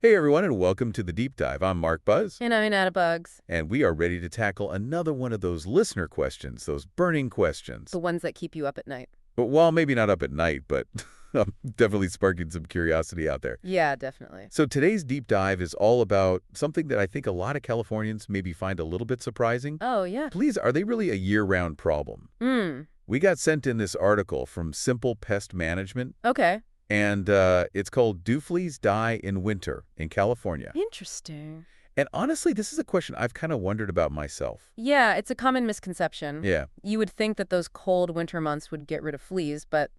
Hey everyone, and welcome to the Deep Dive. I'm Mark Buzz, And I'm out of bugs. and we are ready to tackle another one of those listener questions, those burning questions. The ones that keep you up at night. But while maybe not up at night, but I'm definitely sparking some curiosity out there. Yeah, definitely. So today's Deep Dive is all about something that I think a lot of Californians maybe find a little bit surprising. Oh, yeah. Please, are they really a year-round problem? We got sent in this article from Simple Pest Management, Okay. and it's called Do Fleas Die in Winter in California? Interesting. And honestly, this is a question I've kind of wondered about myself. Yeah, it's a common misconception. Yeah, You would think that those cold winter months would get rid of fleas, but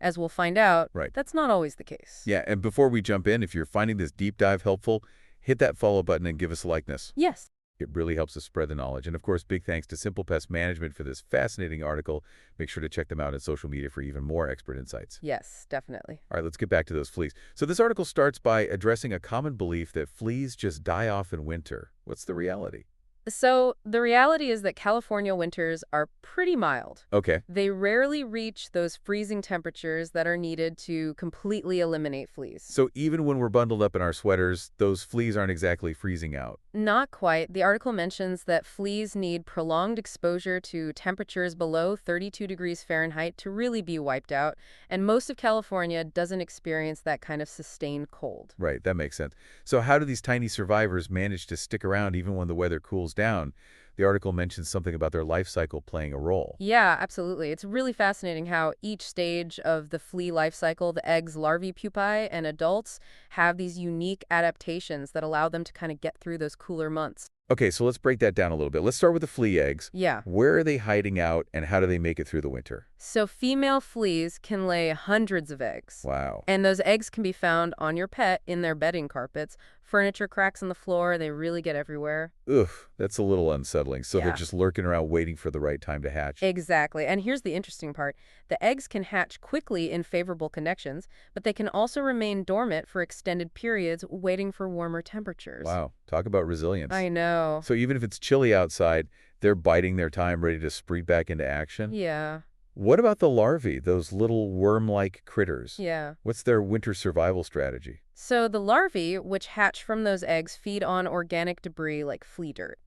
as we'll find out, right. that's not always the case. Yeah, and before we jump in, if you're finding this deep dive helpful, hit that follow button and give us a likeness. Yes. It really helps us spread the knowledge. And of course, big thanks to Simple Pest Management for this fascinating article. Make sure to check them out on social media for even more expert insights. Yes, definitely. All right, let's get back to those fleas. So this article starts by addressing a common belief that fleas just die off in winter. What's the reality? So the reality is that California winters are pretty mild. Okay. They rarely reach those freezing temperatures that are needed to completely eliminate fleas. So even when we're bundled up in our sweaters, those fleas aren't exactly freezing out. Not quite. The article mentions that fleas need prolonged exposure to temperatures below 32 degrees Fahrenheit to really be wiped out, and most of California doesn't experience that kind of sustained cold. Right, that makes sense. So how do these tiny survivors manage to stick around even when the weather cools down? The article mentions something about their life cycle playing a role. Yeah, absolutely. It's really fascinating how each stage of the flea life cycle, the eggs, larvae, pupae, and adults, have these unique adaptations that allow them to kind of get through those cooler months. Okay, so let's break that down a little bit. Let's start with the flea eggs. Yeah. Where are they hiding out, and how do they make it through the winter? So female fleas can lay hundreds of eggs. Wow. And those eggs can be found on your pet in their bedding carpets, furniture cracks on the floor. They really get everywhere. Ugh, that's a little unsettling. So they're Yeah. just lurking around waiting for the right time to hatch. Exactly. And here's the interesting part. The eggs can hatch quickly in favorable conditions, but they can also remain dormant for extended periods, waiting for warmer temperatures. Wow, talk about resilience. I know. So even if it's chilly outside, they're biding their time, ready to spring back into action? Yeah. What about the larvae, those little worm-like critters? Yeah. What's their winter survival strategy? So the larvae, which hatch from those eggs, feed on organic debris like flea dirt.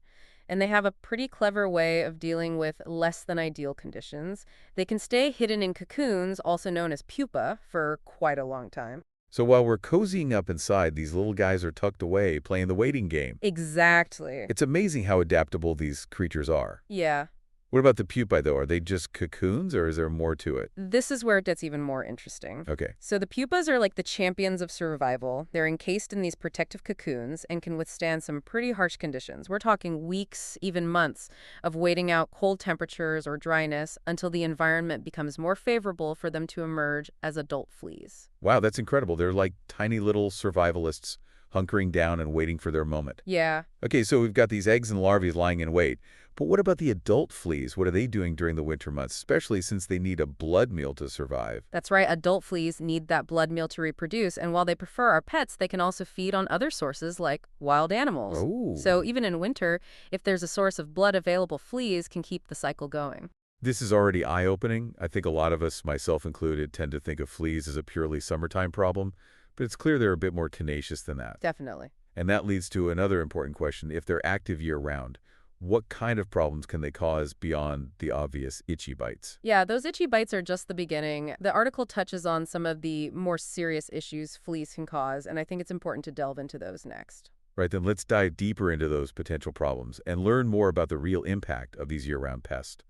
And they have a pretty clever way of dealing with less than ideal conditions. They can stay hidden in cocoons, also known as pupa, for quite a long time. So while we're cozying up inside, these little guys are tucked away, playing the waiting game. Exactly. It's amazing how adaptable these creatures are. Yeah. What about the pupae, though? Are they just cocoons, or is there more to it? This is where it gets even more interesting. Okay. So the pupas are like the champions of survival. They're encased in these protective cocoons and can withstand some pretty harsh conditions. We're talking weeks, even months, of waiting out cold temperatures or dryness until the environment becomes more favorable for them to emerge as adult fleas. Wow, that's incredible. They're like tiny little survivalists hunkering down and waiting for their moment. Yeah. Okay, so we've got these eggs and larvae lying in wait. But what about the adult fleas? What are they doing during the winter months, especially since they need a blood meal to survive? That's right. Adult fleas need that blood meal to reproduce, and while they prefer our pets, they can also feed on other sources like wild animals. Oh. So even in winter, if there's a source of blood available, fleas can keep the cycle going. This is already eye-opening. I think a lot of us, myself included, tend to think of fleas as a purely summertime problem, but it's clear they're a bit more tenacious than that. Definitely. And that leads to another important question. If they're active year-round, what kind of problems can they cause beyond the obvious itchy bites? Yeah, those itchy bites are just the beginning. The article touches on some of the more serious issues fleas can cause, and I think it's important to delve into those next. Right, then let's dive deeper into those potential problems and learn more about the real impact of these year-round pests.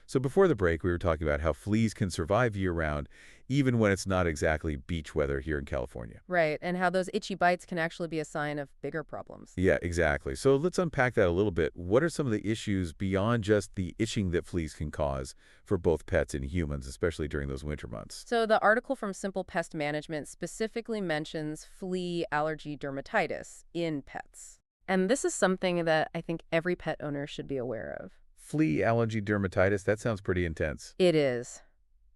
So before the break, we were talking about how fleas can survive year-round, even when it's not exactly beach weather here in California. Right, and how those itchy bites can actually be a sign of bigger problems. Yeah, exactly. So let's unpack that a little bit. What are some of the issues beyond just the itching that fleas can cause for both pets and humans, especially during those winter months? So the article from Simple Pest Management specifically mentions flea allergy dermatitis in pets. And this is something that I think every pet owner should be aware of. Flea allergy dermatitis, that sounds pretty intense. It is.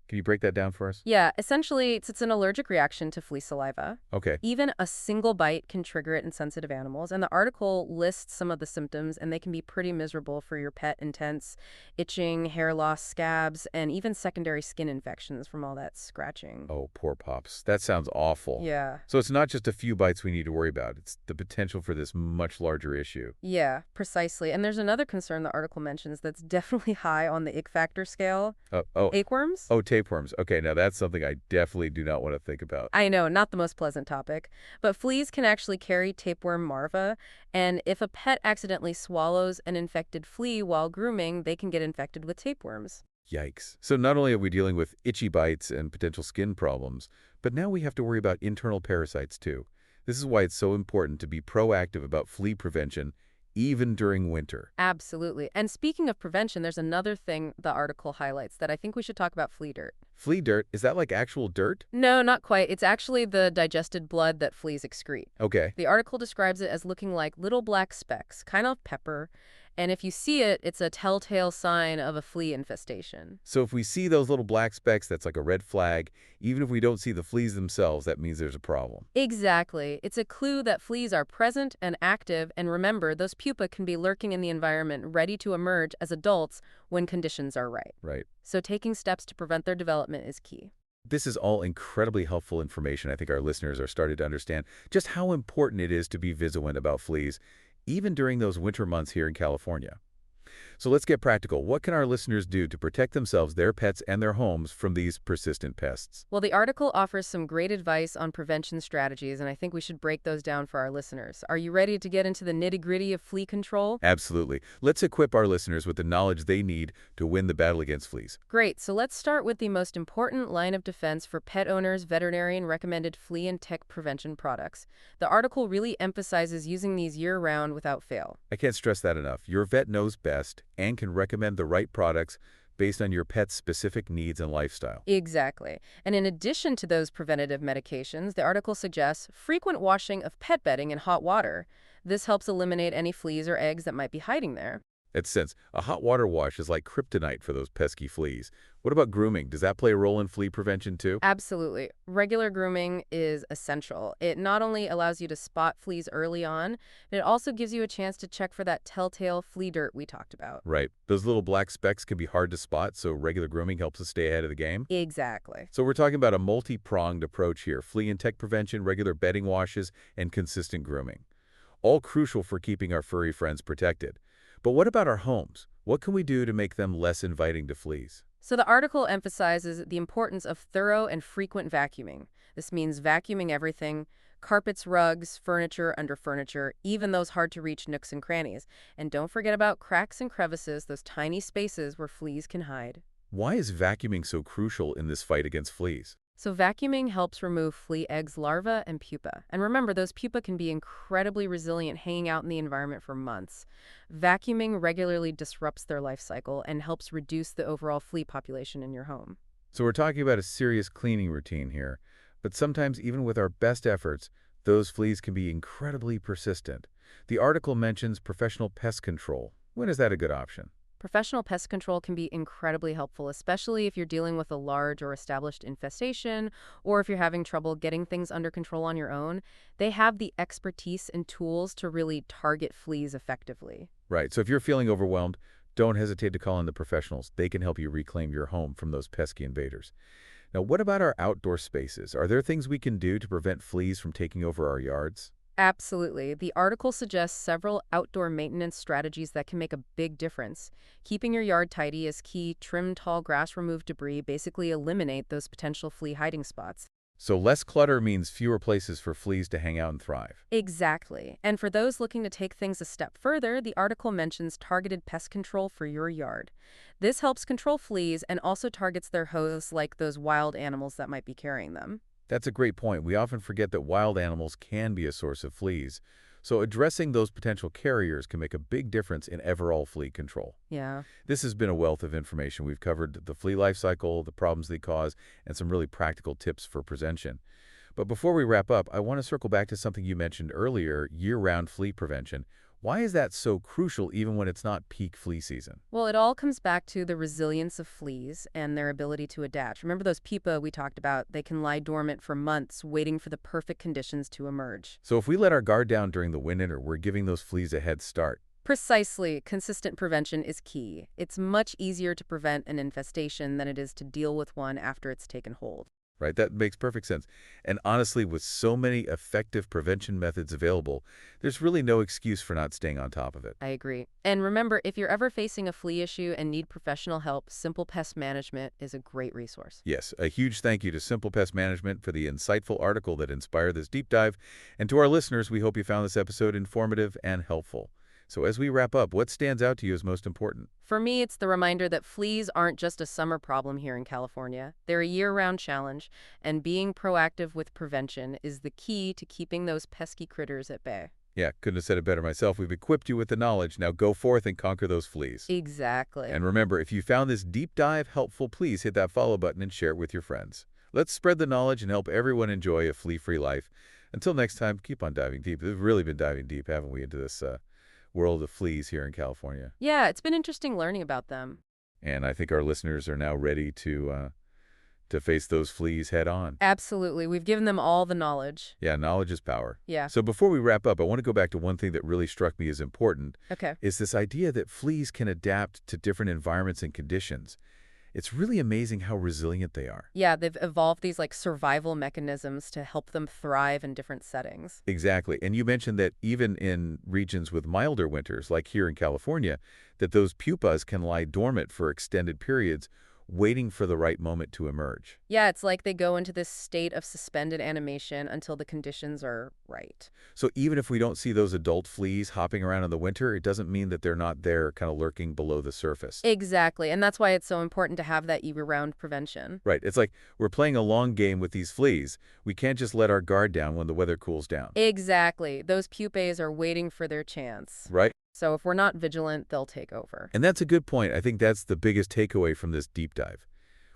Can you break that down for us? Yeah, essentially, it's an allergic reaction to flea saliva. Okay. Even a single bite can trigger it in sensitive animals, and the article lists some of the symptoms, and they can be pretty miserable for your pet: intense itching, hair loss, scabs, and even secondary skin infections from all that scratching. Oh, poor pups. That sounds awful. Yeah. So it's not just a few bites we need to worry about. It's the potential for this much larger issue. Yeah, precisely. And there's another concern the article mentions that's definitely high on the ick factor scale. Oh, oh, Acheworms? oh, tapeworms. Okay, now that's something I definitely do not want to think about. I know, not the most pleasant topic, but fleas can actually carry tapeworm larvae, and if a pet accidentally swallows an infected flea while grooming, they can get infected with tapeworms. Yikes. So not only are we dealing with itchy bites and potential skin problems, but now we have to worry about internal parasites too. This is why it's so important to be proactive about flea prevention, even during winter. Absolutely. And speaking of prevention, there's another thing the article highlights that I think we should talk about: flea dirt. Flea dirt, is that like actual dirt? No, not quite. It's actually the digested blood that fleas excrete. Okay. The article describes it as looking like little black specks, kind of pepper, and if you see it, it's a telltale sign of a flea infestation. So if we see those little black specks, that's like a red flag. Even if we don't see the fleas themselves, that means there's a problem. Exactly. It's a clue that fleas are present and active, and remember, those pupae can be lurking in the environment, ready to emerge as adults when conditions are right. Right. So taking steps to prevent their development is key. This is all incredibly helpful information. I think our listeners are starting to understand just how important it is to be vigilant about fleas, even during those winter months here in California. So let's get practical. What can our listeners do to protect themselves, their pets, and their homes from these persistent pests? Well, the article offers some great advice on prevention strategies, and I think we should break those down for our listeners. Are you ready to get into the nitty-gritty of flea control? Absolutely. Let's equip our listeners with the knowledge they need to win the battle against fleas. Great, so let's start with the most important line of defense for pet owners: veterinarian-recommended flea and tick prevention products. The article really emphasizes using these year-round without fail. I can't stress that enough. Your vet knows best and can recommend the right products based on your pet's specific needs and lifestyle. Exactly. And in addition to those preventative medications, the article suggests frequent washing of pet bedding in hot water. This helps eliminate any fleas or eggs that might be hiding there. That sense, a hot water wash is like kryptonite for those pesky fleas. What about grooming? Does that play a role in flea prevention too? Absolutely. Regular grooming is essential. It not only allows you to spot fleas early on, but it also gives you a chance to check for that telltale flea dirt we talked about. Right. Those little black specks can be hard to spot, so regular grooming helps us stay ahead of the game. Exactly. So we're talking about a multi-pronged approach here: flea and tick prevention, regular bedding washes, and consistent grooming. All crucial for keeping our furry friends protected. But what about our homes? What can we do to make them less inviting to fleas? So the article emphasizes the importance of thorough and frequent vacuuming. This means vacuuming everything: carpets, rugs, furniture, under furniture, even those hard-to-reach nooks and crannies. And don't forget about cracks and crevices, those tiny spaces where fleas can hide. Why is vacuuming so crucial in this fight against fleas? So vacuuming helps remove flea eggs, larvae, and pupa. And remember, those pupa can be incredibly resilient, hanging out in the environment for months. Vacuuming regularly disrupts their life cycle and helps reduce the overall flea population in your home. So we're talking about a serious cleaning routine here. But sometimes, even with our best efforts, those fleas can be incredibly persistent. The article mentions professional pest control. When is that a good option? Professional pest control can be incredibly helpful, especially if you're dealing with a large or established infestation, or if you're having trouble getting things under control on your own. They have the expertise and tools to really target fleas effectively. Right. So if you're feeling overwhelmed, don't hesitate to call in the professionals. They can help you reclaim your home from those pesky invaders. Now, what about our outdoor spaces? Are there things we can do to prevent fleas from taking over our yards? Absolutely. The article suggests several outdoor maintenance strategies that can make a big difference. Keeping your yard tidy is key. Trim tall grass, remove debris, basically eliminate those potential flea hiding spots. So less clutter means fewer places for fleas to hang out and thrive. Exactly. And for those looking to take things a step further, the article mentions targeted pest control for your yard. This helps control fleas and also targets their hosts, like those wild animals that might be carrying them. That's a great point. We often forget that wild animals can be a source of fleas. So addressing those potential carriers can make a big difference in overall flea control. Yeah. This has been a wealth of information. We've covered the flea life cycle, the problems they cause, and some really practical tips for prevention. But before we wrap up, I want to circle back to something you mentioned earlier: year-round flea prevention. Why is that so crucial even when it's not peak flea season? Well, it all comes back to the resilience of fleas and their ability to adapt. Remember those pupa we talked about? They can lie dormant for months, waiting for the perfect conditions to emerge. So if we let our guard down during the winter, we're giving those fleas a head start. Precisely, consistent prevention is key. It's much easier to prevent an infestation than it is to deal with one after it's taken hold. Right? That makes perfect sense. And honestly, with so many effective prevention methods available, there's really no excuse for not staying on top of it. I agree. And remember, if you're ever facing a flea issue and need professional help, Simple Pest Management is a great resource. Yes, a huge thank you to Simple Pest Management for the insightful article that inspired this deep dive. And to our listeners, we hope you found this episode informative and helpful. So as we wrap up, what stands out to you as most important? For me, it's the reminder that fleas aren't just a summer problem here in California. They're a year-round challenge, and being proactive with prevention is the key to keeping those pesky critters at bay. Yeah, couldn't have said it better myself. We've equipped you with the knowledge. Now go forth and conquer those fleas. Exactly. And remember, if you found this deep dive helpful, please hit that follow button and share it with your friends. Let's spread the knowledge and help everyone enjoy a flea-free life. Until next time, keep on diving deep. We've really been diving deep, haven't we, into this world of fleas here in California. Yeah, it's been interesting learning about them. And I think our listeners are now ready to face those fleas head on. Absolutely. We've given them all the knowledge. Yeah, knowledge is power. Yeah. So before we wrap up, I want to go back to one thing that really struck me as important, Okay. is this idea that fleas can adapt to different environments and conditions. It's really amazing how resilient they are. Yeah, they've evolved these like survival mechanisms to help them thrive in different settings. Exactly. And you mentioned that even in regions with milder winters, like here in California, that those pupas can lie dormant for extended periods, waiting for the right moment to emerge. Yeah, it's like they go into this state of suspended animation until the conditions are right. So even if we don't see those adult fleas hopping around in the winter, it doesn't mean that they're not there kind of lurking below the surface. Exactly. And that's why it's so important to have that year-round prevention. Right. It's like we're playing a long game with these fleas. We can't just let our guard down when the weather cools down. Exactly. Those pupae are waiting for their chance. Right? So if we're not vigilant, they'll take over. And that's a good point. I think that's the biggest takeaway from this deep dive.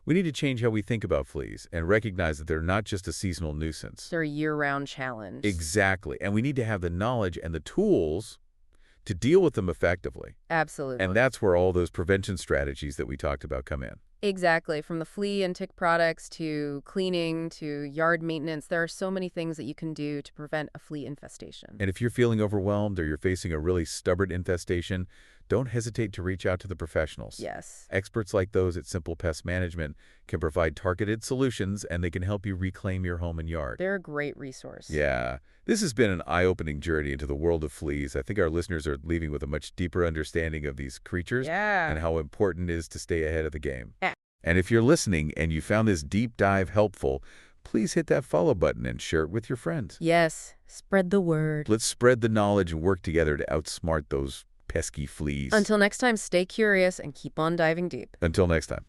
We need to change how we think about fleas and recognize that they're not just a seasonal nuisance. They're a year-round challenge. Exactly. And we need to have the knowledge and the tools to deal with them effectively. Absolutely. And that's where all those prevention strategies that we talked about come in. Exactly. From the flea and tick products to cleaning to yard maintenance, there are so many things that you can do to prevent a flea infestation. And if you're feeling overwhelmed or you're facing a really stubborn infestation, don't hesitate to reach out to the professionals. Yes. Experts like those at Simple Pest Management can provide targeted solutions, and they can help you reclaim your home and yard. They're a great resource. Yeah. This has been an eye-opening journey into the world of fleas. I think our listeners are leaving with a much deeper understanding of these creatures and how important it is to stay ahead of the game. Yeah. And if you're listening and you found this deep dive helpful, please hit that follow button and share it with your friends. Yes. Spread the word. Let's spread the knowledge and work together to outsmart those pesky fleas. Until next time, stay curious and keep on diving deep. Until next time.